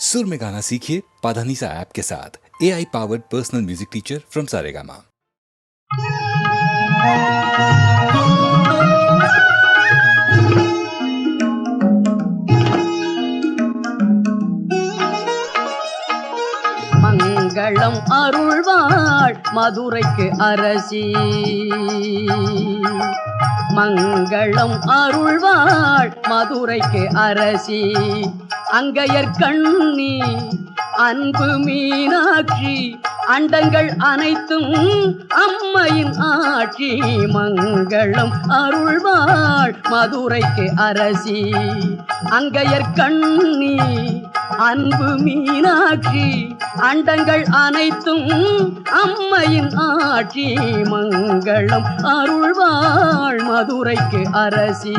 सुर में गाना सीखिए पाधानीसा ऐप के साथ। AI powered personal music teacher from Saregama. மங்களம் அருள்வாள் மதுரைக்கு அரசி, மங்களம் அருள்வாள் மதுரைக்கு அரசி, அங்கையர் கண்ணி அன்பு மீனாட்சி, அண்டங்கள் அனைத்தும் அம்மையின் ஆட்சி. மங்களம் அருள்வாள் மதுரைக்கு அரசி, அங்கையர் கண்ணி அன்பு மீனாட்சி, அண்டங்கள் அனைத்தும் அம்மையின் ஆட்சி. மங்களம் அருள்வாள் மதுரைக்கு அரசி.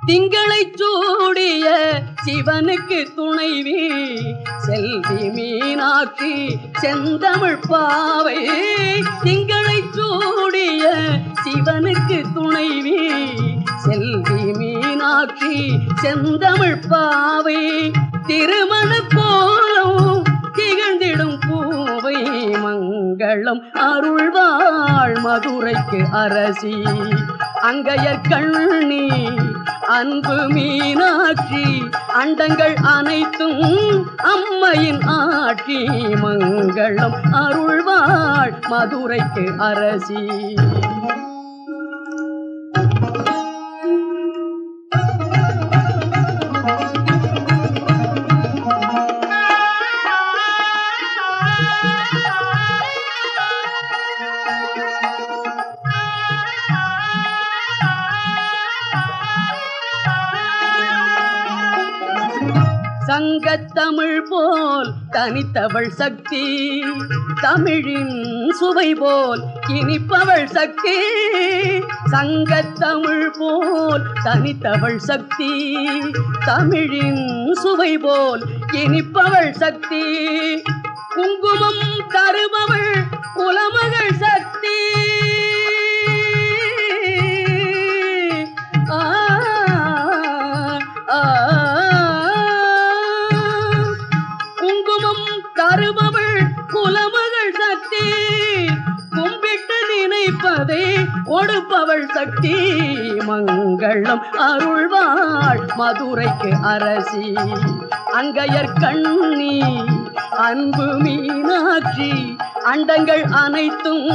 திங்களை சூடிய சிவனுக்கு துணைவி செல்வி மீனாட்சி செந்தமிழ் பாவை. திங்களை சூடிய சிவனுக்கு துணைவி செல்வி மீனாட்சி செந்தமிழ் பாவை. திருமண கோலம் திகழ்ந்திடும் பூவை. மங்களம் அருள்வாள் மதுரைக்கு அரசி, அங்கையர் கண்ணி அன்பு மீனாட்சி, அண்டங்கள் அனைத்தும் அம்மையின் ஆட்சி. மங்களம் அருள்வாள் மதுரைக்கு அரசி. சங்கத்தமிழ் போல் தனித்தவள் சக்தி, தமிழின் சுவை போல் இனிப்பவள் சக்தி. சங்கத்தமிழ் போல் தனித்தவள் சக்தி, தமிழின் சுவை போல் இனிப்பவள் சக்தி. குங்குமம் தருபவள் குலமகள் சக்தி. தருபவள் குலமகள் சக்தி, கும்பிட்டு நினைப்பதை கொடுப்பவள் சக்தி. மங்களம் அருள்வாள் மதுரைக்கு அரசி, அங்கையர் கண்ணி அன்பு மீனாட்சி, அண்டங்கள் அனைத்தும்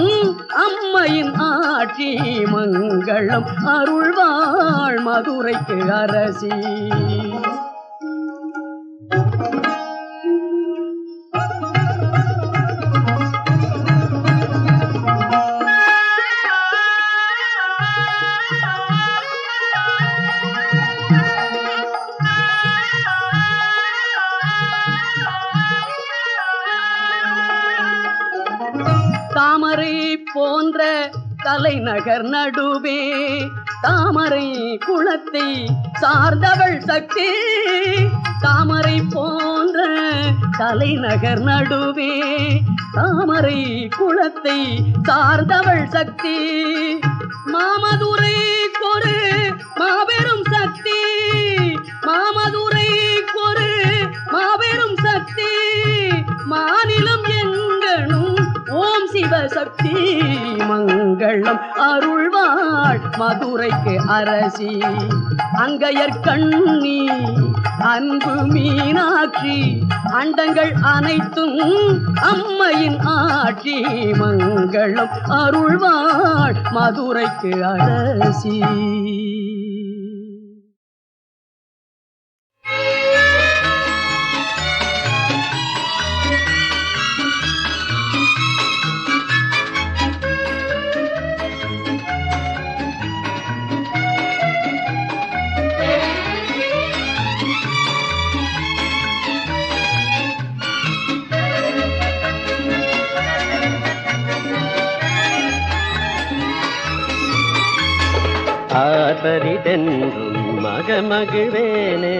அம்மையின் ஆட்சி. மங்களம் அருள்வாள் மதுரைக்கு அரசி. தாமரை போன்ற தலைநகர் நடுவே தாமரை குளத்தை சார்ந்தவள் சக்தி. தாமரை போன்ற தலைநகர் நடுவே தாமரை குளத்தை சார்ந்தவள் சக்தி. மாமதுரை ஒரு மாபெரும் சக்தி, மாமதுரை ஒரு மாபெரும் சக்தி. மாநிலம் எங்கனும் ஓம் சிவசக்தி. மங்களம் அருள்வாள் மதுரைக்கு அரசி, அங்கையர் கண்ணி அன்பு மீனாட்சி, அண்டங்கள் அனைத்தும் அம்மையின் ஆட்சி. மங்களம் அருள்வாள் மதுரைக்கு அரசி. ஆர்ப்பரிதென்றும் மகமகிழ்வேனே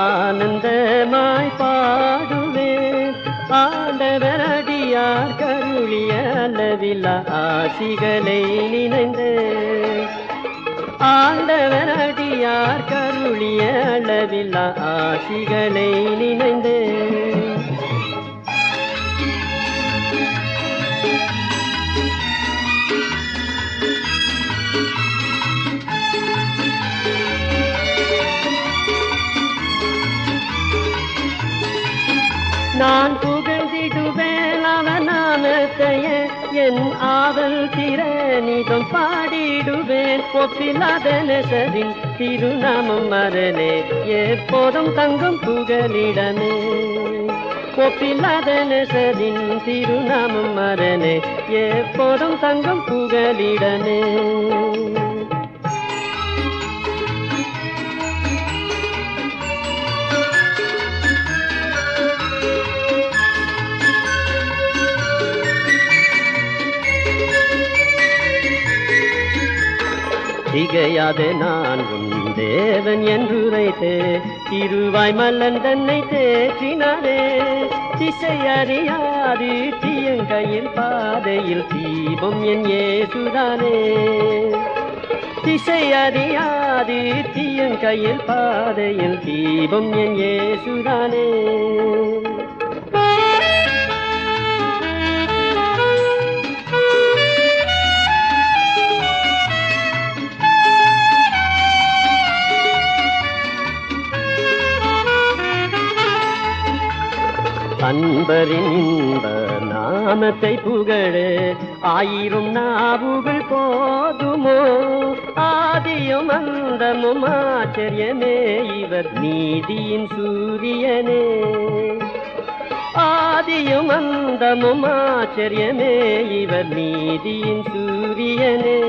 ஆனந்தமாய் பாடுவேன் ஆண்டவர் அடியார் கருளிய அளவில்லா ஆசிகளை நினைந்து ஆண்டவர் அடியார் கருளிய அளவில்லா ஆசிகளை நினைந்து நான் புகழ்ந்திடுவேன் அவன் நாமத்தையே என் ஆவல் திறனிதம் பாடிடுவேன் ஒப்பில்லாத நெசரின் திருநாமம் மரணே எப்போதும் தங்கும் புகலிடமே ஒப்பில்லாத நெசரின் திருநாமம் மரணே எப்போதும் தங்கும் புகலிடமே திகையாத நான் உன் தேவன் என்றுரைத்தே திருவாய் மல்லன் தன்னை தேற்றினாரே திசையறியாது தீயங்கையில் பாதையில் தீபம் என் ஏசுதானே திசையறியாது தீயங்கையில் பாதையில் தீபம் என் ஏசுதானே அன்பரின் இன்ப நாமத்தை புகழே ஆயிரம் நாவுகள் போதுமோ ஆதியும் அந்தமும் ஆச்சரியமே இவர் நீதியின் சூரியனே ஆதியும் அந்தமும் ஆச்சரியமே இவர் நீதியின் சூரியனே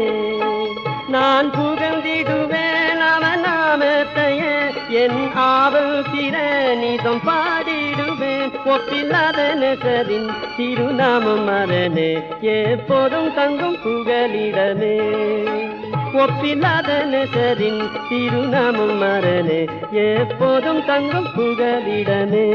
நான் புகழ்ந்திடுவேன் அவன் நாமத்தையே என் ஆவல் திறனிதம் பாடிடுவேன் ஒப்பில்லாத நெசரின் திருநாமம் மரணே எப்போதும் தங்கும் புகலிடமே ஒப்பில்லாத நெசரின் திருநாமம் மரணே எப்போதும் தங்கும் புகலிடமே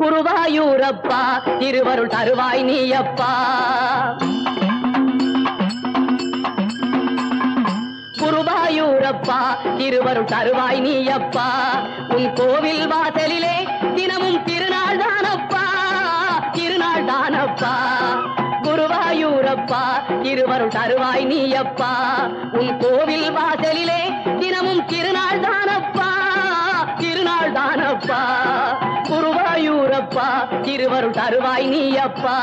குருவாயூரப்பா திருவருள் தருவாய் நீயப்பா குருவாயூரப்பா திருவருள் தருவாய் நீயப்பா உன் கோவில் வாசலிலே தினமும் திருநாள் தானப்பா திருநாள் தானப்பா குருவாயூரப்பா திருவருள் தருவாய் நீயப்பா உன் கோவில் வாசலிலே தினமும் திருநாள் தானப்பா திருநாள் தானப்பா குருவாயூரப்பா திருவருள் தருவாய் நீயப்பா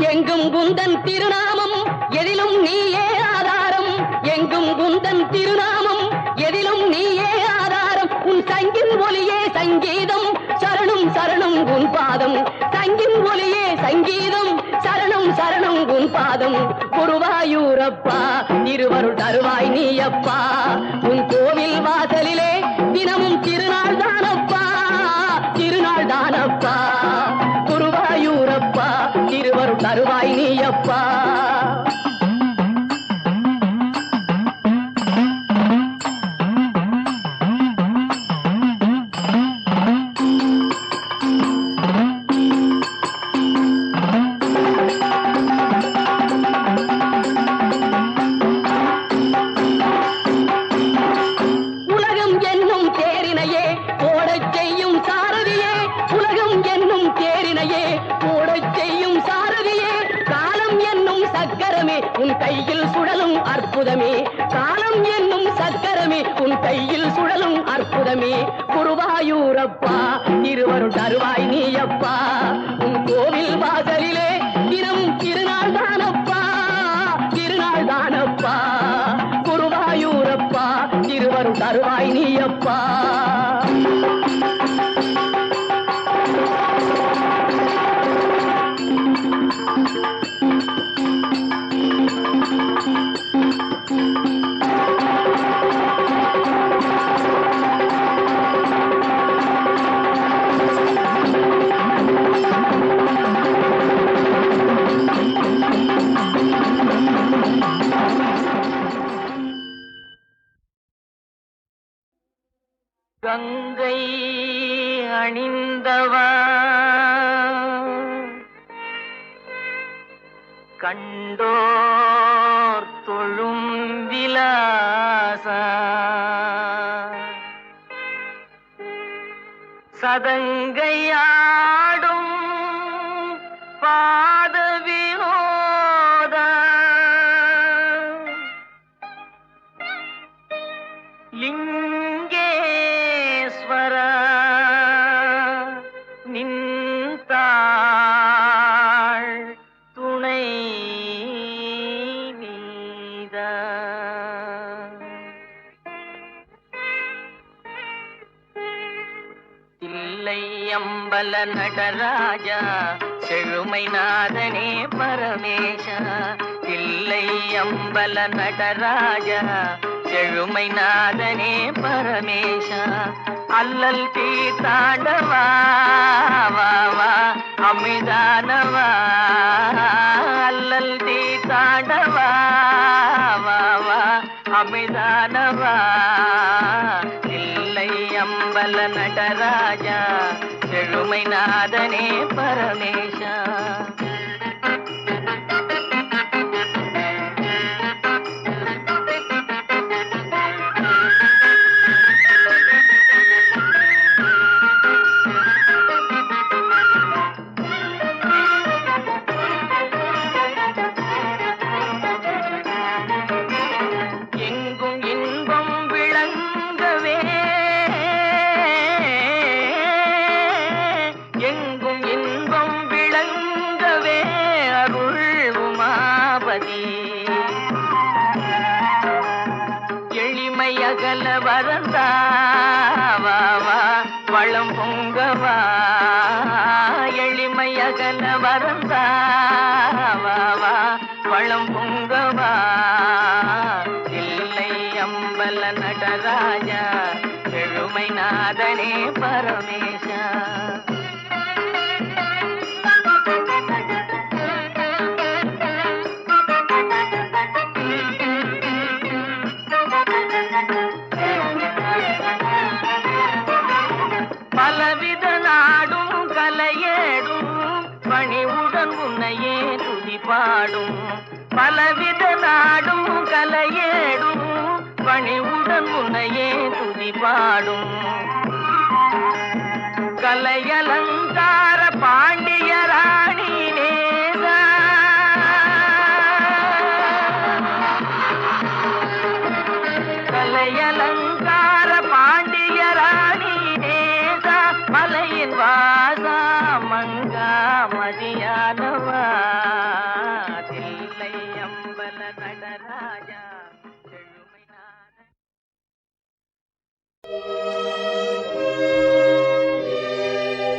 எங்கும் குந்தன் திருநாமம் எதிலும் நீயே ஆதாரம் எங்கும் குந்தன் திருநாமம் எதிலும் நீயே ஆதாரம் உன் சங்கின் ஒலியே சங்கீதம் சரணம் சரணம் உன் பாதம் சங்கின் ஒலியே சங்கீதம் சரணம் சரணம் உன் பாதம் குருவாயூரப்பா திருவருள் தருவாய் நீயப்பா உன் கோவில் வாசலிலே தினமும் திருநாள் தானப்பா திருநாள் தானப்பா குருவாயூரப்பா திருவருள் தருவாய் நீயப்பா உலகம் என்னும் தேரினையே தெய்வமே குருவாயூரப்பா, திருவருள் தருவாய் நீயப்பா. உன் கோவில் வாசலிலே தினமும் திருநாள் தானப்பா, திருநாள் தானப்பா. குருவாயூரப்பா, திருவருள் தருவாய் நீயப்பா. கங்கை அணிந்தவா கண்டோர் தொழும் விலாசா, சதங்கையாடும் பாத வினோதா, லிங்கேஸ்வர நின்றாள் துணை நீதா. தில்லை அம்பல நடராஜா செழுமை நாதனே பரமேஷா, தில்லை அம்பல நடராஜா செழுமை நாதனே பரமேஷா. அல்லல் தீர்த்தாண்டவா வா வா அமிதானவா, அல்லல் தீர்த்தாண்டவா வா வா அமிதானவா. தில்லை அம்பல நடராஜா செழுமை நாதனே பரமேஷா. எளிமையகல வரந்தாவா வளம் பொங்கவா, எளிமையகல வரந்தாவா வளம் பொங்கவா. தில்லை அம்பல நடராஜா செழுமை நாதனே பரமேஷா. பலவித நாடும் கலையேடும் பணிவுடன் உன்னையே துதி பாடும், பலவித நாடும் கலையேடும் பணிவுடன் உன்னையே துதி பாடும். கலையலங்கார பாண்டிய ராணி நேசா, கலையலங்கார பாண்டிய ராணி நேசா, மலையின் வாசா மங்கா மதியானவா. தில்லை அம்பல நடராஜா செழுமை நாதனே.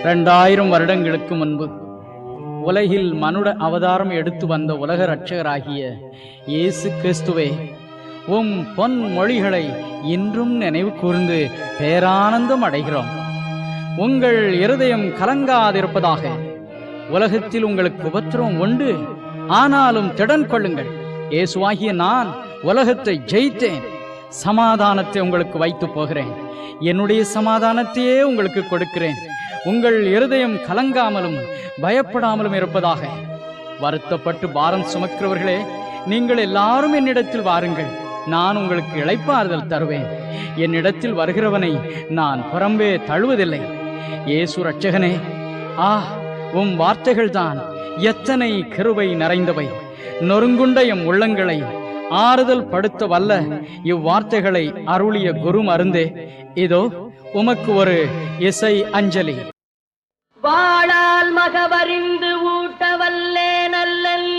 2000 வருடங்களுக்கு முன்பு உலகில் மனுட அவதாரம் எடுத்து வந்த உலக இரட்சகராகிய இயேசு கிறிஸ்துவே, உம் பொன் மொழிகளை இன்றும் நினைவு கூர்ந்து பேரானந்தம் அடைகிறோம். உங்கள் இருதயம் கலங்காதிருப்பதாக. உலகத்தில் உங்களுக்கு உபத்திரம் உண்டு, ஆனாலும் திடன் கொள்ளுங்கள். இயேசுவாகிய நான் உலகத்தை ஜெயித்தேன், சமாதானத்தை உங்களுக்கு வைத்து போகிறேன். என்னுடைய சமாதானத்தையே உங்களுக்கு கொடுக்கிறேன். உங்கள் இருதயம் கலங்காமலும் பயப்படாமலும் இருப்பதாக. வருத்தப்பட்டு பாரம் சுமக்கிறவர்களே, நீங்கள் எல்லாரும் என்னிடத்தில் வாருங்கள், நான் உங்களுக்கு இளைப்பாறுதல் தருவேன். என்னிடத்தில் வருகிறவனை நான் புறம்பே தழுவதில்லை. இயேசு இரட்சகனே, உம் வார்த்தைகள்தான் எத்தனை கிருபை நிறைந்தவை. நொறுங்குண்ட எம் உள்ளங்களை ஆறுதல் படுத்த வல்ல இவ்வார்த்தைகளை அருளிய குரு மருந்தே, இதோ உமக்கு ஒரு இசை அஞ்சலி. வாழால் மகவறிந்து ஊட்டவல்லே நல்லல்,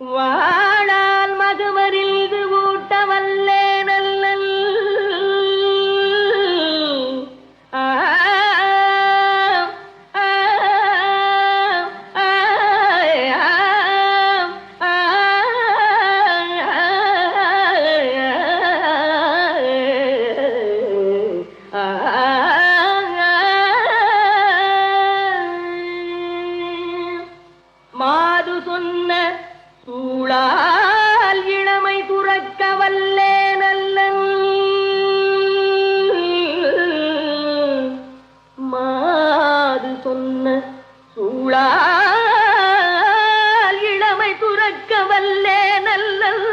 வாழால் மகவறிந்து ஊட்டவல்லே நல்லல். மாது சொன்ன சூழால் இளமை துறக்க வல்லே நல்லன், மாது சொன்ன சூழால் இளமை துறக்க வல்லே நல்லன்.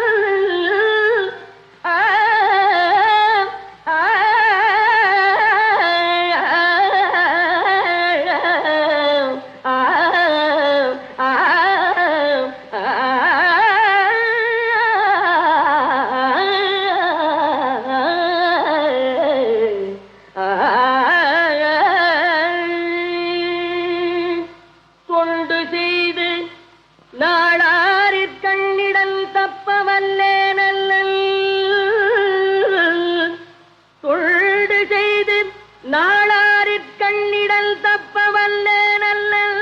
தொண்டு செய்து நாளாரிற் கண்ணிடல் தப்ப வல்லே நல்லன், தொண்டு செய்து நாளாரிற் கண்ணிடல் தப்ப வல்லே நல்லன்.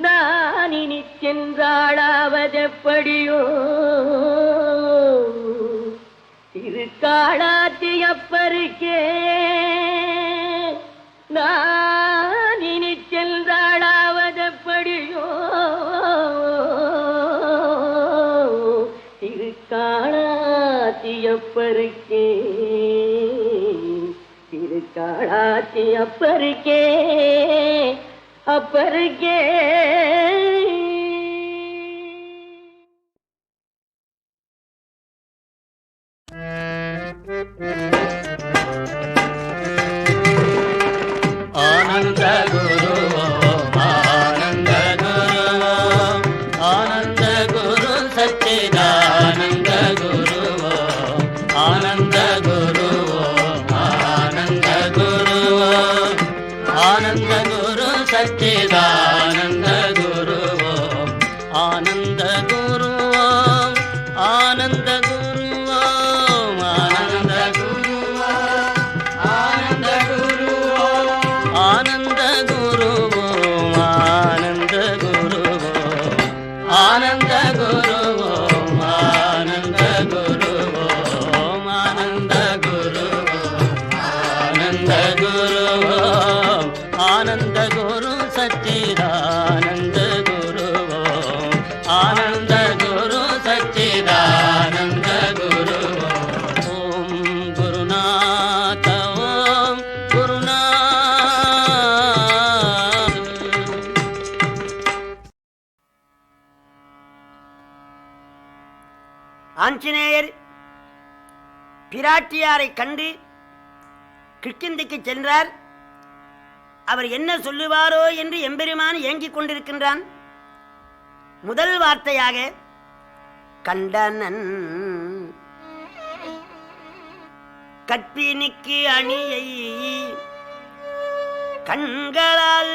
நான் இனி சென்றாளாவதெப்படியோ திருக்காளாத்தியப்பருக்கே, நான் இனி சென்றாளாவதெப்படியோ திருக்காளாத்தியப்பருக்கே, திருக்காளாத்தியப்பருக்கே, அப்பருக்கே. ஆனந்த குருவோ ஆனந்த குருவோ ஆனந்த குரு சச்சிதானந்த குருவோ ஆனந்த குருவோ ஆனந்த குருவோ ஆனந்த குரு சச்சிதானந்த குருவோ ஆனந்த குருவோ ஆனந்த குருவோ ஆனந்த குருவோ ஆனந்த குருவோ ஆனந்த குருவோ ஆனந்த குருவோ ஆனந்த குருவோ ஆனந்த குருவோ ஆனந்த குருவோ ஆனந்த குருவோ ஆனந்த குரு சச்சிதானந்த குருவோ ஆனந்த குரு சச்சிதானந்த குருவோ. ஓம் குருநாத ஓம் குருநாத. ஆஞ்சநேயர் பிராட்டியாரை கண்டு கிஷ்கிந்தைக்கு சென்றார். அவர் என்ன சொல்லுவாரோ என்று எம்பெருமான் ஏங்கிக் கொண்டிருக்கின்றான். முதல் வார்த்தையாக கண்டனன் கற்பினிக்கு அணியை கண்களால்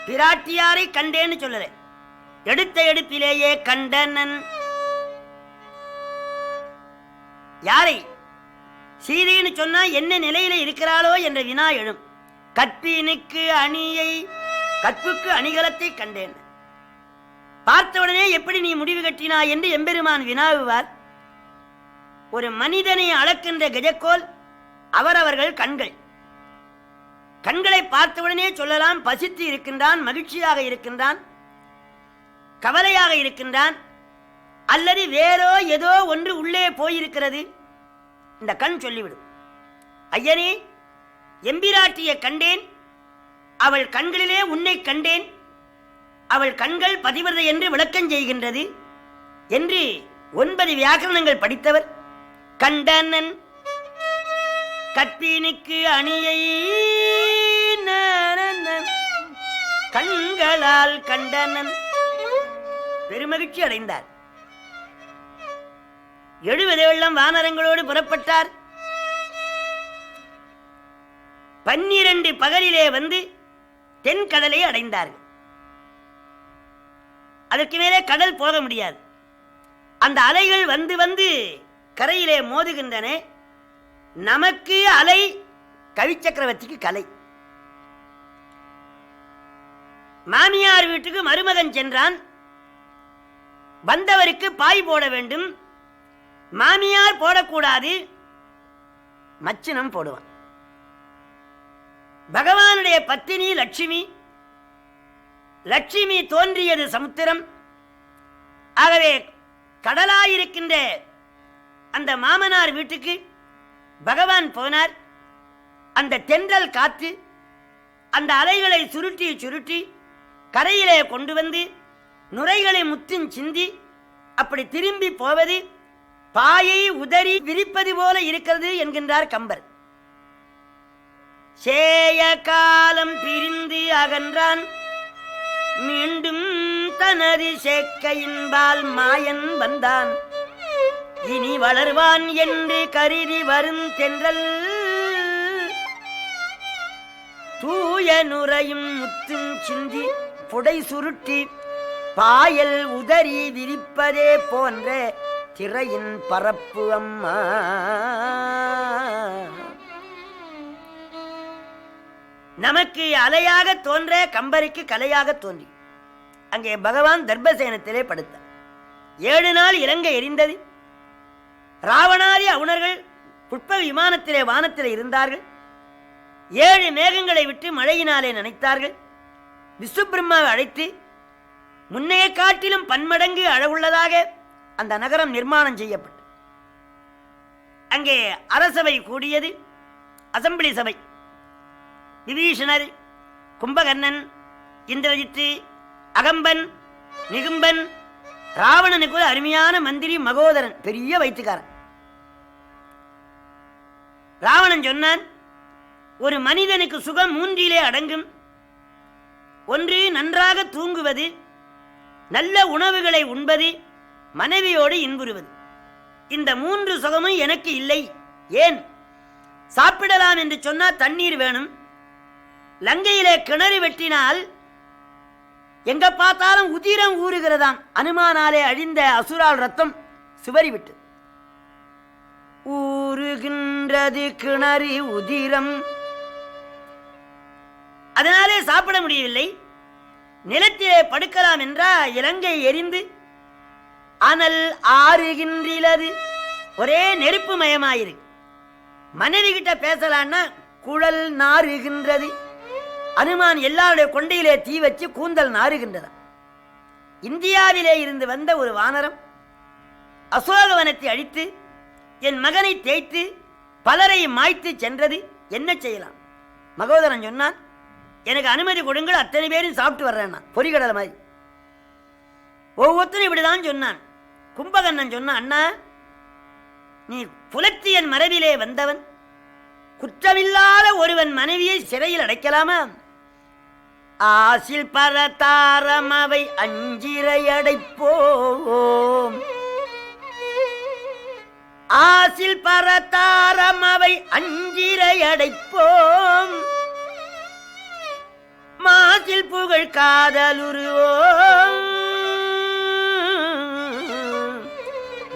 பிராட்டியாரை கண்டேன்னு சொல்லல, எடுத்த எடுப்பிலேயே கண்டனன். யாரை? சீதைன்னு சொன்னா என்ன நிலையில இருக்கிறாளோ என்ற வினா எழும். கற்பினுக்கு அணியை, கற்புக்கு அணிகலத்தை கண்டேன். பார்த்தவுடனே எப்படி நீ முடிவு கட்டினாய் என்று எம்பெருமான் வினாவுவார். ஒரு மனிதனை அளக்கின்ற கஜக்கோல் அவரவர்கள் கண்கள். கண்களை பார்த்தவுடனே சொல்லலாம் பசித்து இருக்கின்றான், மகிழ்ச்சியாக இருக்கின்றான், கவலையாக இருக்கின்றான், அல்லது வேறோ ஏதோ ஒன்று உள்ளே போயிருக்கிறது. இந்த கண் சொல்லிவிடும். ஐயனே, எம்பிராட்டியை கண்டேன், அவள் கண்களிலே உன்னை கண்டேன், அவள் கண்கள் பதிவிரதை என்று விளக்கம் செய்கின்றது என்று 9 வியாக்கரணங்கள் படித்தவர். கண்டனன் கற்பினுக்கு அணியை கண்களால் கண்டனன் பெருமகிழ்ச்சி அடைந்தார். 70 வெள்ளம் வானரங்களோடு புறப்பட்டார். 12 பகலிலே வந்து தென்கடலை அடைந்தார்கள். அதற்கு மேலே கடல் போக முடியாது. அந்த அலைகள் வந்து வந்து கரையிலே மோதுகின்றன. நமக்கு அலை, கவி சக்கரவர்த்திக்கு கலை. மாமியார் வீட்டுக்கு மருமகன் சென்றான். வந்தவருக்கு பாய் போட வேண்டும். மாமியார் போடக்கூடாது, மச்சினம் போடுவான். பகவானுடைய பத்தினி லட்சுமி. லட்சுமி தோன்றியது சமுத்திரம். ஆகவே கடலாயிருக்கின்ற அந்த மாமனார் வீட்டுக்கு பகவான் போனார். அந்த தென்றல் காற்று அந்த அலைகளை சுருட்டி சுருட்டி கரையிலே கொண்டு வந்து நுரைகளை முத்தின் சிந்தி அப்படி திரும்பி போவது பாயை உதறி விரிப்பது போல இருக்கிறது என்கின்றார் கம்பர். சேய காலம் பிரிந்து அகன்றான், மீண்டும் தனது சேக்கையின்பால் மாயன் வந்தான், இனி வளர்வான் என்று கருதி வரும் தென்றல் தூய நுரையும் முத்தும் சிந்தி புடை சுருட்டி பாயல் உதறி விரிப்பதே போன்ற திரையின் பரப்பு அம்மா. நமக்கு அலையாக தோன்ற கம்பருக்கு கலையாக தோன்றி அங்கே பகவான் தர்பசேனத்திலே படுத்தார். 7 நாள் இலங்கை எரிந்தது. ராவணாதி அவுணர்கள் புஷ்ப விமானத்திலே வானத்திலே இருந்தார்கள். 7 மேகங்களை விட்டு மழையினாலே நனைத்தார்கள். விஸ்வபிரம்மாவை அழைத்து முன்னைய காட்டிலும் பன்மடங்கு அழகுள்ளதாக அந்த நகரம் நிர்மாணம் செய்யப்பட்டு அங்கே அரசவை கூடியது. அசம்பிளி சபை. விபீஷணர், கும்பகர்ணன், இந்திரஜித்து, அகம்பன், நிகும்பன், ராவணனுக்கு ஒரு அருமையான மந்திரி மகோதரன், பெரிய வைத்துக்காரன். ராவணன் சொன்னான், ஒரு மனிதனுக்கு சுகம் 3 அடங்கும். 1 நன்றாக தூங்குவது, நல்ல உணவுகளை உண்பது, மனைவியோடு இன்புறுவது. இந்த 3 சுகமும் எனக்கு இல்லை. ஏன்? சாப்பிடலாம் என்று சொன்னால் தண்ணீர் வேணும். லங்கையிலே கிணறு வெட்டினால் எங்க பார்த்தாலும் உதிரம் ஊறுகிறதாம். அனுமானாலே அழிந்த அசுரால் ரத்தம் சுவரி விட்டு ஊறுகின்றது கிணறு உதிரம். அதனாலே சாப்பிட முடியவில்லை. நிலத்திலே படுக்கலாம் என்றால் இலங்கை எரிந்து அனல் ஆறுகின்றது. ஒரே நெருப்பு மயமாயிருக்கு. மனைவி கிட்ட பேசலான்னா குழல் நாறுகின்றது. அனுமான் எல்லாருடைய கொண்டையிலே தீ வச்சு கூந்தல் நாறுகின்றதா. இந்தியாவிலே இருந்து வந்த ஒரு வானரம் அசோகவனத்தை அழித்து என் மகனை தேய்த்து பலரை மாய்த்து சென்றது. என்ன செய்யலாம்? மகோதரன் சொன்னான், எனக்கு அனுமதி கொடுங்கள், அத்தனை பேரும் சாப்பிட்டு வர்றேன். பொறிகடலை மாதிரி ஒவ்வொருத்தரும் இப்படிதான் சொன்னான். கும்பகர்ணன் சொன்னான், அண்ணா, நீ புலத்தியன் மரபிலே வந்தவன், குற்றமில்லாத ஒருவன் மனைவியை சிறையில் அடைக்கலாமா? ஆசில் பரதாரம் அவை அஞ்சிரை அடைப்போம். ஆசில் பரதாரம் அவை அஞ்சிரை அடைப்போம். மாசில் புகழ் காதலுருவோம்.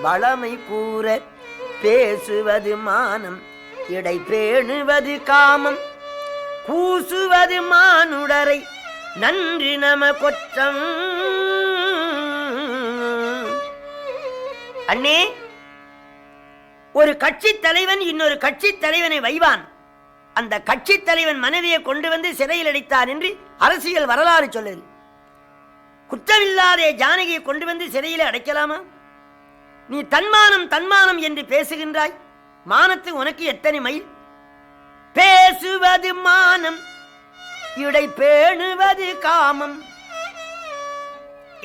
வளமை கூற பேசுவது மானம், இடை பேணுவது காமம், கூசுவது மானுடரை நன்று நம கொற்றம். அண்ணே, ஒரு கட்சி தலைவன் இன்னொரு கட்சி தலைவனை வைவான். அந்த கட்சி தலைவன் மனைவியை கொண்டு வந்து சிறையில் அடைத்தான் என்று அரசியல் வரலாறு சொல்லுது. குற்றமில்லாத ஜானகியை கொண்டு வந்து சிறையில் அடைக்கலாமா? நீ தன்மானம் தன்மானம் என்று பேசுகின்றாய். மானத்து உனக்கு எத்தனை மைல்? பேசுவது மானம், இடை பேணுவது காமம்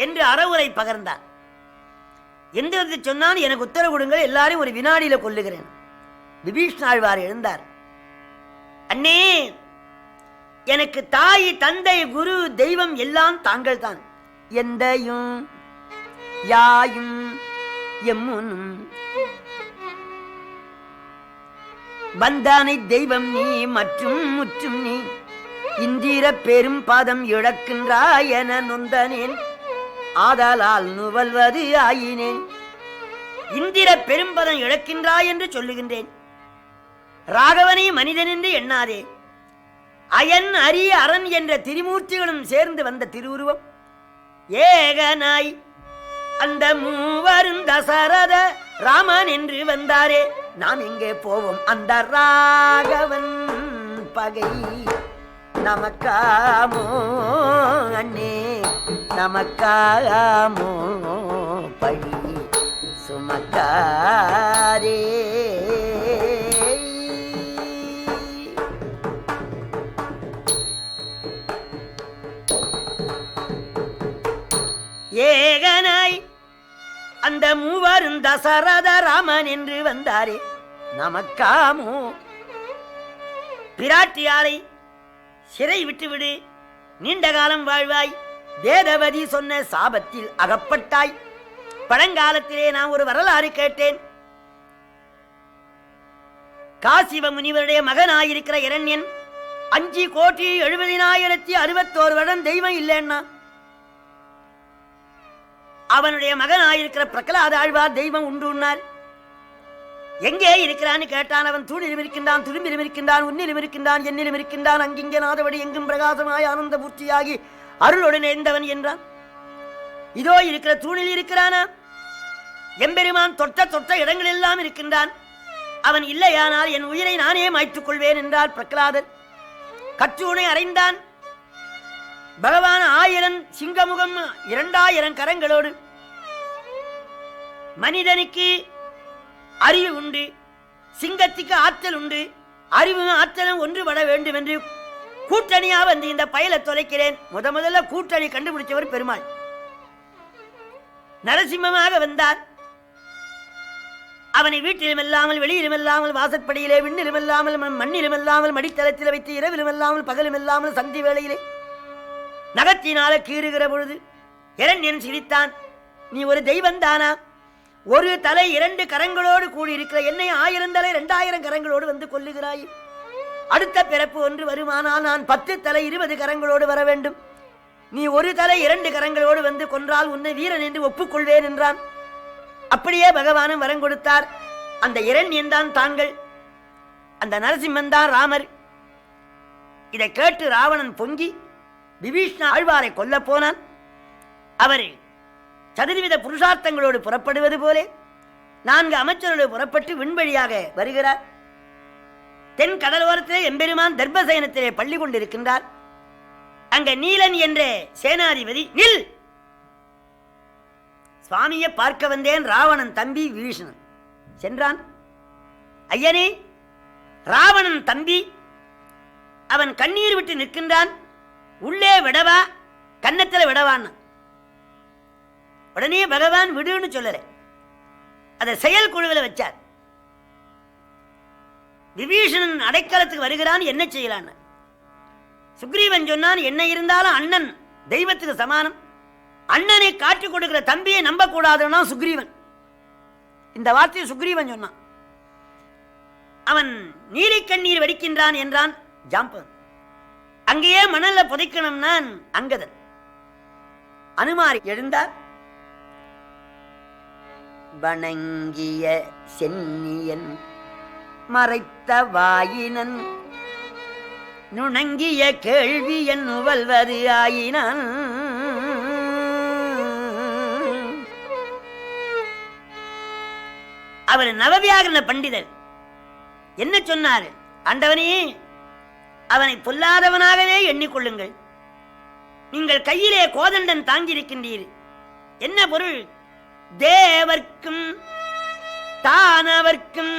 என்று அறவுரை பகர்ந்தார். எந்த சொன்னான், எனக்கு உத்தரவு கொடுங்கள், எல்லாரும் ஒரு வினாடியில கொல்லுகிறேன். விபீஷ்ணாழ்வார் எழுந்தார். அண்ணே, எனக்கு தாய் தந்தை குரு தெய்வம் எல்லாம் தாங்கள் தான். எந்தையும் யாயும் எம்முனும் வந்தானை தெய்வம் நீ மற்றும் முற்றும் நீ. இந்திர பெரும் பாதம் இழக்கின்றாய் என நொந்தனேன், ஆதலால் நுவல்வது ஆயினேன். இந்திர பெரும்பதம் இழக்கின்றாய் என்று சொல்லுகின்றேன். ராகவனை மனிதன் என்று எண்ணாதே. அயன் அரிய அரண் என்ற திரிமூர்த்திகளும் சேர்ந்து வந்த திருவுருவம். ஏகனாய் அந்த மூவரும் தசரத ராமன் என்று வந்தாரே, நாம் எங்கே போவோம்? அந்த ராகவன் பகை நமக்காமோ அண்ணே, நமக்காமோ பழி சுமக்காரே. ஏகனாய் அந்த மூவரும் தசரத ராமன் என்று வந்தாரே, நமக்காமோ. பிராட்டியாரை சிறை விட்டுவிடு, நீண்ட காலம் வாழ்வாய். வேதவதி சொன்ன சாபத்தில் அகப்பட்டாய். பழங்காலத்திலே நான் ஒரு வரலாறு கேட்டேன். காசிவ முனிவருடைய மகனாயிருக்கிற இரண்யன் 5,70,61 வருடம் தெய்வம் இல்லைன்னா, அவனுடைய மகனாயிருக்கிற பிரகலாத ஆழ்வார் தெய்வம் உண்டுன்னார். எங்கே இருக்கிறான்னு கேட்டான். அவன் தூணிலும் இருக்கின்றான், துரும்பிலும் இருக்கின்றான், உன்னிலும் இருக்கின்றான், என்னிலும் இருக்கின்றான், அங்கிங்கே நாதபடி எங்கும் பிரகாசமாய் ஆனந்த பூர்த்தியாகி அருளோடு நேர்ந்தவன் என்றான். இதோ இருக்கிற தூணில் இருக்கிறானா? எம்பெருமான் தொட்ட தொட்ட இடங்களெல்லாம் இருக்கின்றான். அவன் இல்லையானால் என் உயிரை நானே மாய்த்துக் கொள்வேன் என்றார் பிரகலாதர். கற்றூனை அறைந்தான். பகவான் 1000 சிங்கமுகம் 2000 கரங்களோடு. மனிதனுக்கு அறிவு உண்டு, சிங்கத்துக்கு ஆற்றல் உண்டு. அறிவும் ஆற்றலும் ஒன்றுபட வேண்டும் என்று கூட்டணியா வந்து இந்த பயலை தொலைக்கிறேன். முதல்ல கூட்டணி கண்டுபிடிச்சவர் பெருமாள். நரசிம்மமாக வந்தார். அவனை வீட்டிலும் இல்லாமல், வெளியிலும் இல்லாமல், வாசற்படியிலே, விண்ணிலும் இல்லாமல், மண்ணிலும் இல்லாமல், மடித்தளத்தில் வைத்து, இரவிலும் இல்லாமல், பகலும் இல்லாமல், சந்தி வேளையிலே நகத்தினால கீறுகிற பொழுது இரண்யன் சிரித்தான். நீ ஒரு தெய்வம் தானா? ஒரு தலை 2 கரங்களோடு கூடியிருக்கிற என்னை 1000 தலை 2000 கரங்களோடு வந்து கொல்லுகிறாய். அடுத்த பிறப்பு ஒன்று வருமானால் நான் 10 தலை 20 கரங்களோடு வர வேண்டும். நீ ஒரு தலை 2 கரங்களோடு வந்து கொன்றால் உன்னை வீரன் என்று ஒப்புக்கொள்வேன் என்றான். அப்படியே பகவானும் வரம் கொடுத்தார். அந்த இரண்யன் தான் தாங்கள், அந்த நரசிம்மன் தான் ராமர். இதை கேட்டு ராவணன் பொங்கி விபீஷ்ண ஆழ்வாரை கொல்ல போனான். அவர் சதுர்வித புருஷார்த்தங்களோடு புறப்படுவது போலே 4 அமைச்சரோடு புறப்பட்டு விண்வழியாக வருகிறார். தென் கடலோரத்திலே எம்பெருமான் தர்பசயனத்திலே பள்ளி கொண்டிருக்கின்றார். அங்க நீலன் என்ற சேனாதிபதி, நில், சுவாமியை பார்க்க வந்தேன். ராவணன் தம்பி விபீஷணன் சென்றான். ஐயனே, ராவணன் தம்பி, அவன் கண்ணீர் விட்டு நிற்கின்றான். உள்ளே விடவா, கன்னத்தில் விடவான். உடனே பகவான் விடுன்னு சொல்லல, அதை செயல் குழுவில் வச்சார். விபீஷணன் அடைக்கலத்துக்கு வருகிறான், என்ன செய்யலான்? சுக்ரீவன் சொன்னான், என்ன இருந்தாலும் அண்ணன் தெய்வத்துக்கு சமானம். அண்ணனை காட்டிக் கொடுக்கிற தம்பியை நம்ப கூடாதுன்னா சுக்ரீவன். இந்த வார்த்தையை சுக்ரீவன் சொன்னான். அவன் நீரை கண்ணீர் வடிக்கின்றான் என்றான் ஜாம்பவன். அங்கேயே மணல்ல புதைக்கணும்னா அங்கதன். அனுமாரி எழுந்தார். வணங்கிய சென்னியன் மறைத்த வாயினன் நுணங்கிய கேள்வியன் உவல்வது ஆயினான். அவர் நவவியாகரண பண்டிதர். என்ன சொன்னார்? ஆண்டவனே, அவனை பொல்லாதவனாகவே எண்ணிக்கொள்ளுங்கள். நீங்கள் கையிலே கோதண்டன் தாங்கியிருக்கின்றீர். என்ன பொருள்? தேவர்க்கும் தானவர்க்கும்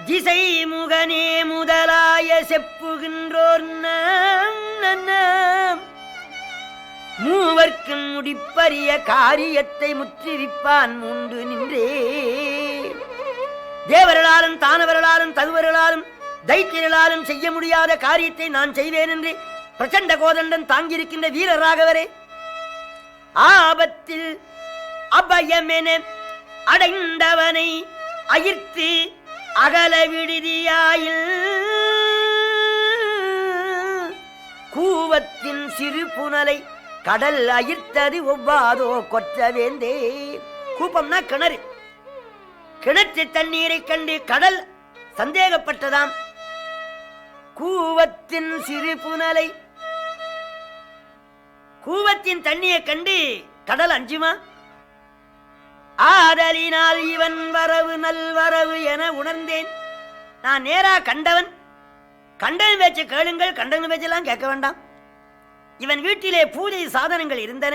திசை முகனே முதலாய செப்புகின்றோர் மூவர்க்கும் முடிப்பரிய காரியத்தை முற்றிருப்பான் உண்டு நின்றே. தேவர்களாலும் தானவர்களாலும் தகுவர்களாலும் தைத்தியர்களாலும் செய்ய முடியாத காரியத்தை நான் செய்வேன் என்று பிரச்சண்ட கோதண்டன் தாங்கியிருக்கின்ற வீரராகவரே, ஆபத்தில் அபயமென அடைந்தவனை அயிர்த்து அகல விடுதியாயில் கூவத்தின் சிறு புனலை கடல் அயிர்த்தது ஒவ்வாதோ கொற்ற வேந்தே. கூப்பம்னா கிணறு. கிணற்று தண்ணீரை கண்டு கடல் சந்தேகப்பட்டதாம். கூவத்தின் சிறு புனலை, கூவத்தின் தண்ணியை கண்டு கடல் அஞ்சுமா? ஆதலினால் இவன் வரவு நல்வரவு என உணர்ந்தேன். நான் நேரா கண்டவன். கண்டவன் பேச்சு கேளுங்கள், கண்டவன் பேச்செல்லாம் கேட்க வேண்டாம். இவன் வீட்டிலே பூஜை சாதனங்கள் இருந்தன.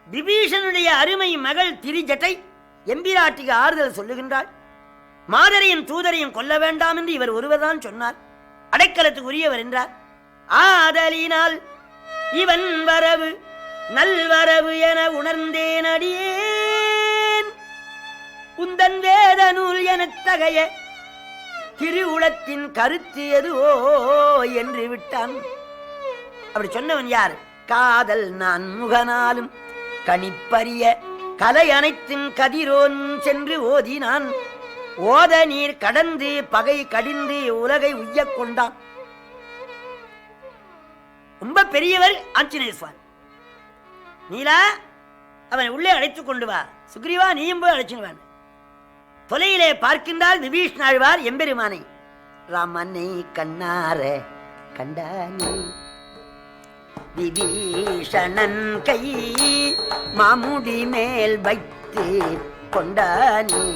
விபீஷனுடைய அருமை மகள் திரிஜட்டை எம்பிராட்டிக்கு ஆறுதல் சொல்லுகின்றாள். மாதரையும் தூதரையும் கொல்ல வேண்டாம் என்று இவர் ஒருவர்தான் சொன்னார். அடைக்கலத்துக்கு உரியவர் என்றார். ஆதலினால் இவன் வரவு நல்வரவு என உணர்ந்தேன் அடியேன். உந்தன் வேத நூல் எனத் தகைய திருவுளத்தின் கருத்து எதுவோ என்று விட்டான். அப்படி சொன்னவன் யார்? காதல் நான் முகனாலும் கணிப்பறிய கலை அனைத்தும் கதிரோன் சென்று ஓதினான். ஓத நீர் கடந்து பகை கடிந்து உலகை உய்யக் கொண்டான். ரொம்ப பெரியவர் ஆஞ்சநேய சுவாமி. நீலா, அவனை உள்ளே அழைத்துக் கொண்டு வா. சுக்ரீவா, நீயும் போய் அழைச்சுவான். தொலையிலே பார்க்கின்றால் விபீஷன் ஆழ்வார் எம்பெருமானை. ராமனை கண்ணார கண்டானே, விபீஷணன் கை மாமுடி மேல் வைத்து கொண்டானே.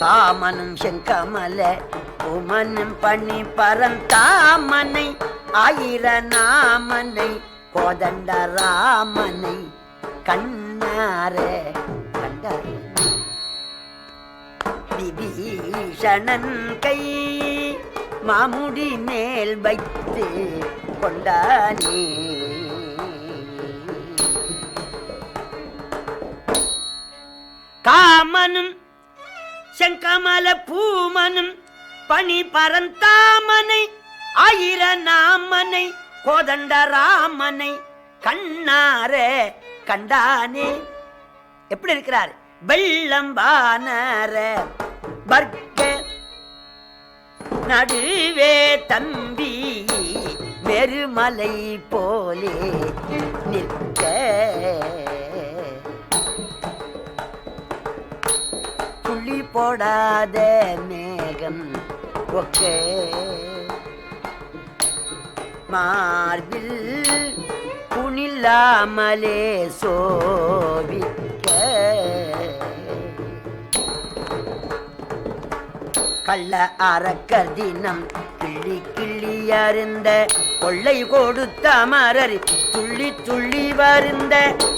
காமனும் செங்கமல உமனும் பணி பரந்தாமனை ஆயிர நாமனை கோதண்ட ராமனை கண்ணார கண்டார. விபீஷணன் கை மாமுடி மேல் வைத்து கொண்டானே. காமனும் செங்கமல பூமனும் பணி பரந்தாமனை ஆயிர நாமனை கோதண்ட ராமனை கண்ணார கண்டானே. எப்படி இருக்கிறார்? வெள்ளம் வானர வர்க்க நடுவே தம்பி வெறுமலை போலே நிற்க. புள்ளி போடாத மேகம் ஒக்க மார்பில் புனில்லாமலே சோபிக்க. கள்ள அரக்கர் தினம் கிள்ளி கிள்ளி அருந்த கொள்ளை கொடுத்த அமரர் துள்ளி துள்ளி வருந்த.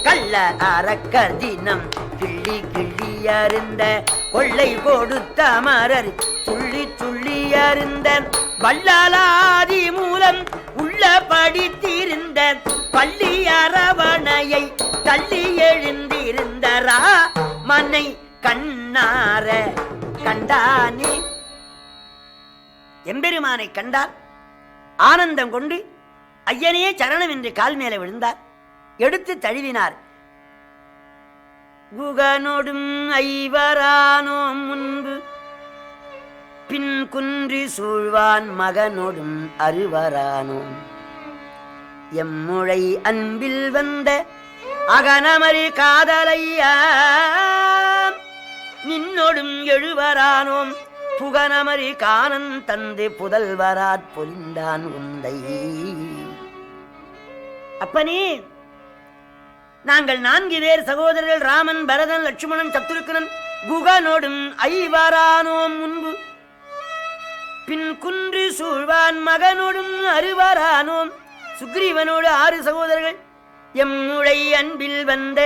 கள்ள அரக்கர் தினம் கிள்ளி கிள்ளி அருந்த கொள்ளை கொடுத்த அமரர் துள்ளி துள்ளி அருந்த. வள்ளலாதி மூலம் உள்ள படித்திருந்த பள்ளி அரவணையை தள்ளி எழுந்திருந்தரா மனை கண்ணார கண்டானே. எம்பெருமானை கண்டார். ஆனந்தம் கொண்டு ஐயனே சரணம் என்று கால் மேலே விழுந்தார். எடுத்து தழுவினார். குகனோடும் ஐவரானோம் முன்பு பின் குன்றி சூழ்வான் மகனோடும் அறுவரானோம். எம்முழை அன்பில் வந்த அகனமரி காதலையா நின்னோடும் எழுவரானோம். புகனமரி காணன் தந்து புதல்வராற் பொலிந்தான் உந்தை. அப்பனே, நாங்கள் 4 பேர் சகோதரர்கள், ராமன், பரதன், லட்சுமணன், சத்ருக்கனன், குகனோடும் ஐவரானோம் முன்பு பின் குன்று சூழ்வான் மகனோடும் அறுவரானோம். சுக்ரீவனோடு 6 சகோதரர்கள், எம்முடை அன்பில் வந்த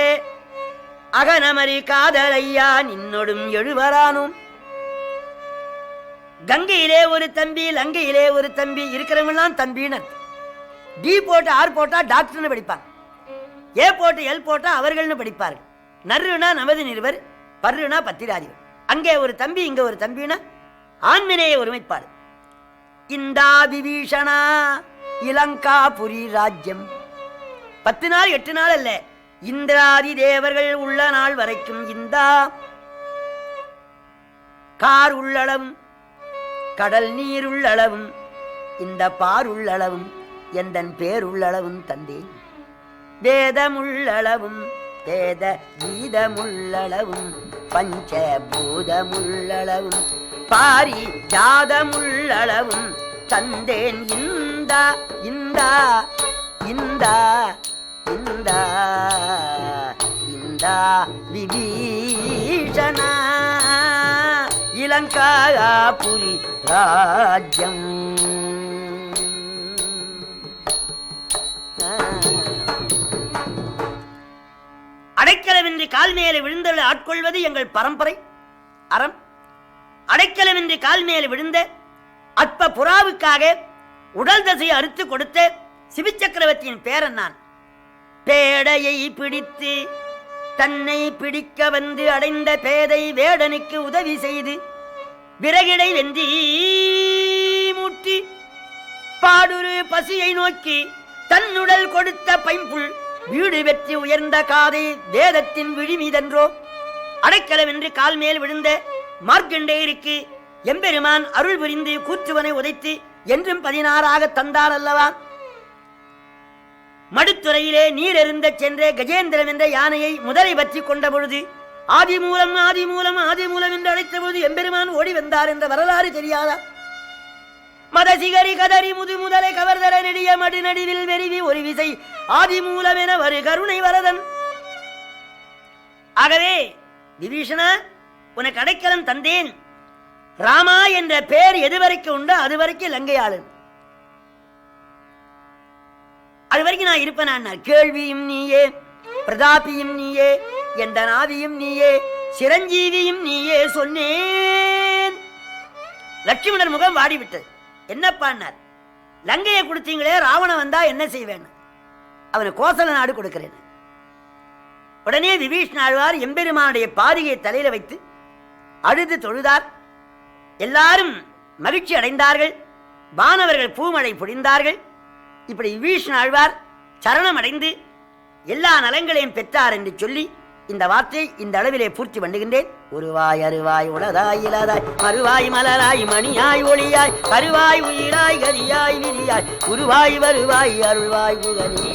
அகனமரி காதலையா நின்னொடும் எழுவரானும். கங்கையிலே ஒரு தம்பி, லங்கையிலே ஒரு தம்பி, இருக்கிறவங்களாம் தம்பினர். டி போட்டு ஆர் போட்டா டாக்டர்னு படிப்பாங்க, ஏ போட்டு எல் போட்டா அவர்கள்னு படிப்பார்கள். நர்ருனா நமது நிறுவர், பர்ருனா பத்திராதிவர். அங்கே ஒரு தம்பி இங்க ஒரு தம்பினா ஆண்மினேய ஒருமைப்பாடு. இந்தா விபீஷணா இலங்காபுரி ராஜ்யம் 10 நாள் 8 நாள் அல்ல, இந்திராதி தேவர்கள் உள்ள நாள் வரைக்கும் இந்தா கார் உள்ளளவும் கடல் நீர் உள்ளளவும் இந்த பார் உள்ளளவும் எந்தன் பேர் உள்ளளவும் தந்தேன். வேதமுள்ளளவும் வேத கீதமுள்ளளவும் பஞ்சபூதமுள்ளளவும் பாரி ஜாதமுள்ளளவும் தந்தேன். இந்தா இந்தா இந்தா இந்தா இந்தா விபீஷணா இலங்காபுரி ராஜ்யம். அடைக்கலமின்றி கால் மேலே விழுந்தவர்களை ஆட்கொள்வது எங்கள் பரம்பரை அறம். அடைக்கலமின்றி கால் மேலே விழுந்த அற்ப புறாவுக்காக உடல் தசையை அறுத்து கொடுத்த சிபிச்சக்கரவர்த்தியின் பேரன் நான். பேடையை பிடித்து தன்னை பிடிக்க வந்து அடைந்த பேதை வேடனுக்கு உதவி செய்து விறகிடை வென்றி மூட்டி பாடுரு பசியை நோக்கி தன்னுடல் கொடுத்த பைம்புள் வீடு வெற்றி உயர்ந்த காதை வேதத்தின் விழிமீதன்றோ. அடைக்கலம் என்று கால் மேல் விழுந்த மார்க்கண்டேயருக்கு எம்பெருமான் அருள் புரிந்து கூற்றுவனை உதைத்து என்றும் 16 தந்தார் அல்லவா. மடுத்துறையிலே நீர் எருந்த சென்ற கஜேந்திரம் என்ற யானையை முதலை பற்றி கொண்ட பொழுது ஆதிமூலம் ஆதிமூலம் ஆதிமூலம் என்று அழைத்த பொழுது எம்பெருமான் ஓடி வந்தார் என்ற வரலாறு தெரியாதா? மதசிகரி கதறி முது முதலை கவர்தர நெடிய மடு நடுவில் வெறிவி ஒரு விசை ஆதிமூலம் என வரு கருணை வரதன். ஆகவே விபீஷணா உனக்கு அடைக்கலம் தந்தேன். ராமா என்ற பெயர் எதுவரைக்கும் உண்டோ அதுவரைக்கும் லங்கையாளன், அதுவரைக்கும் நான் இருப்பேன். கேள்வியும் நீயே, பிரதாபியும் நீயே, என்ற நாவியும் நீயே, சிரஞ்சீவியும் நீயே சொன்னேன். லட்சுமணர் முகம் வாடிவிட்டது. என்னப்பான்னார், லங்கையை கொடுத்தீங்களே, ராவணன் வந்தா என்ன செய்வேன்? அவனை கோசல நாடு கொடுக்கிறேன். உடனே விபீஷண ஆழ்வார் எம்பெருமானுடைய பாதிகையை தலையில வைத்து அழுது தொழுதார். எல்லாரும் மகிழ்ச்சி அடைந்தார்கள். வானவர்கள் பூமழை பொழிந்தார்கள். இப்படி விபீஷண ஆழ்வார் சரணம் அடைந்து எல்லா நலங்களையும் பெற்றார் என்று சொல்லி இந்த வார்த்தையை இந்த அளவிலே பூர்த்தி பண்ணுகின்றேன். ஒருவாய் அருவாய் உளதாய் இலதாய் மறுவாய் மலராய் மணியாய் ஒளியாய் கருவாய் உயிராய் கரியாய் விரியாய் உருவாய் வருவாய் அருள்வாய் புகனே.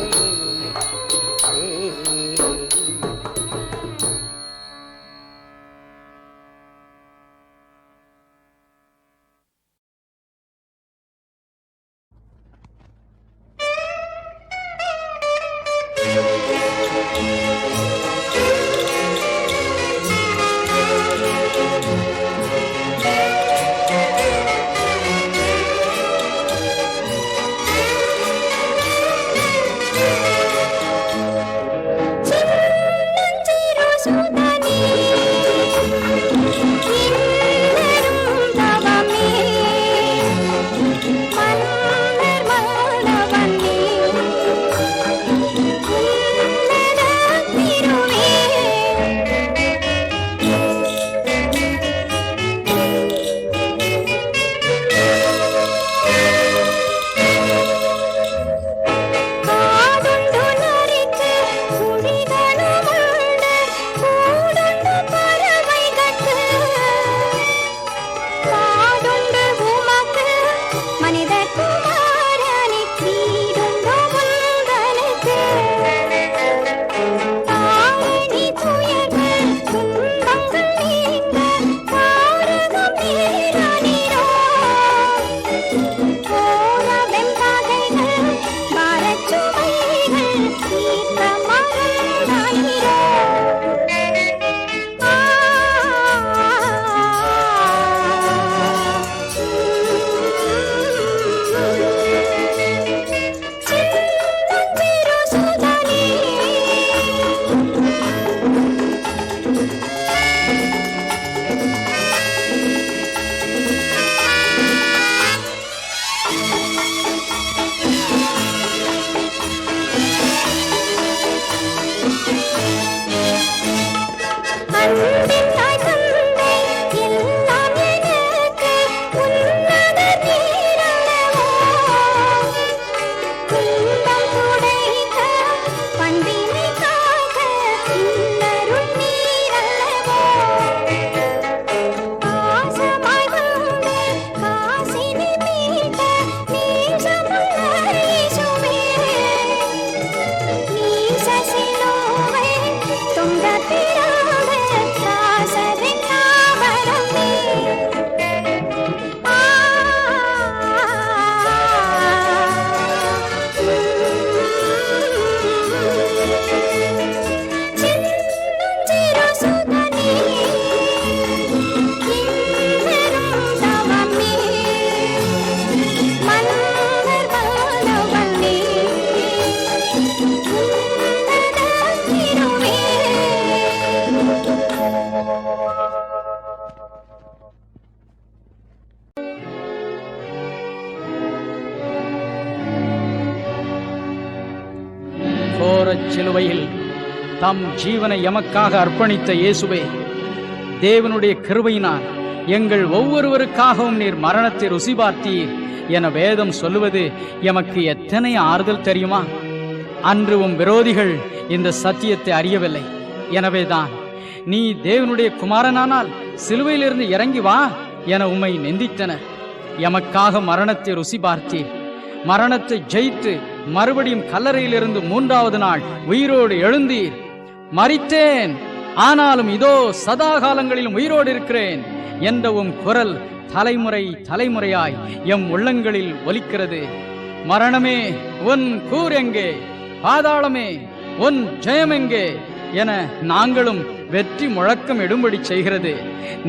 சிலுவையில் தம் ஜீவனை எமக்காக அர்ப்பணித்த இயேசுவே, தேவனுடைய கிருபையினால் எங்கள் ஒவ்வொருவருக்காகவும் நீர் மரணத்தை ருசி பார்த்தீர் என வேதம் சொல்லுவது எமக்கு எத்தனை ஆறுதல் தெரியுமா? அன்று உம் விரோதிகள் இந்த சத்தியத்தை அறியவில்லை. எனவேதான் நீ தேவனுடைய குமாரனானால் சிலுவையிலிருந்து இறங்கி வா என உம்மை நிந்தித்தனர். எமக்காக மரணத்தை ருசி பார்த்தீர். மரணத்தை ஜெயித்து மறுபடியும் கல்லறையிலிருந்து 3வது நாள் உயிரோடு எழுந்தீர். மரித்தேன், ஆனாலும் இதோ சதா காலங்களிலும் உயிரோடு இருக்கிறேன் என்ற உம் குரல் தலைமுறை தலைமுறையாய் எம் உள்ளங்களில் ஒலிக்கிறது. மரணமே உன் கூர் எங்கே, பாதாளமே உன் ஜெயம் எங்கே என நாங்களும் வெற்றி முழக்கம் இடும்படி செய்கிறது.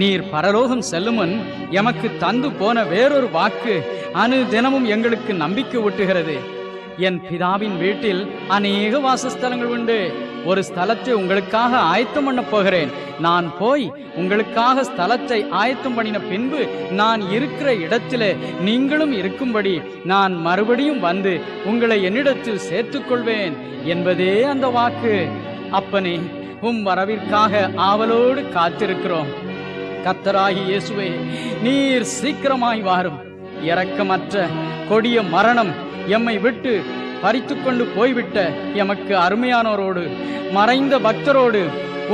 நீர் பரலோகம் செல்லுமுன் எமக்கு தந்து போன வேறொரு வாக்கு அனுதினமும் எங்களுக்கு நம்பிக்கை ஊட்டுகிறது. என் பிதாவின் வீட்டில் அநேக வாசஸ்தலங்கள் உண்டு. ஒரு ஸ்தலத்தை உங்களுக்காக ஆயத்தம் பண்ண போகிறேன். நான் போய் உங்களுக்காக ஸ்தலத்தை ஆயத்தம் பண்ணின பின்பு நான் இருக்கிற இடத்திலே நீங்களும் இருக்கும்படி நான் மறுபடியும் வந்து உங்களை என்னிடத்தில் சேர்த்துக்கொள்வேன் என்பதே அந்த வாக்கு. அப்பனே, உம் வரவிற்காக ஆவலோடு காத்திருக்கிறோம். கர்த்தராகிய இயேசுவே, நீர் சீக்கிரமாய் வாரும். இரக்கமற்ற கொடிய மரணம் எம்மை விட்டு பறித்து கொண்டு போய்விட்ட எமக்கு அருமையானோரோடு மறைந்த பக்தரோடு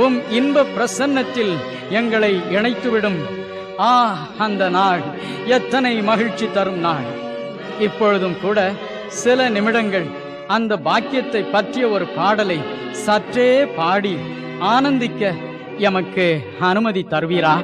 உம் இன்ப பிரசன்னத்தில் எங்களை இணைத்துவிடும். அந்த நாள் எத்தனை மகிழ்ச்சி தரும் நாள்! இப்பொழுதும் கூட சில நிமிடங்கள் அந்த பாக்கியத்தை பற்றிய ஒரு பாடலை சற்றே பாடி ஆனந்திக்க எமக்கு அனுமதி தருவீரா?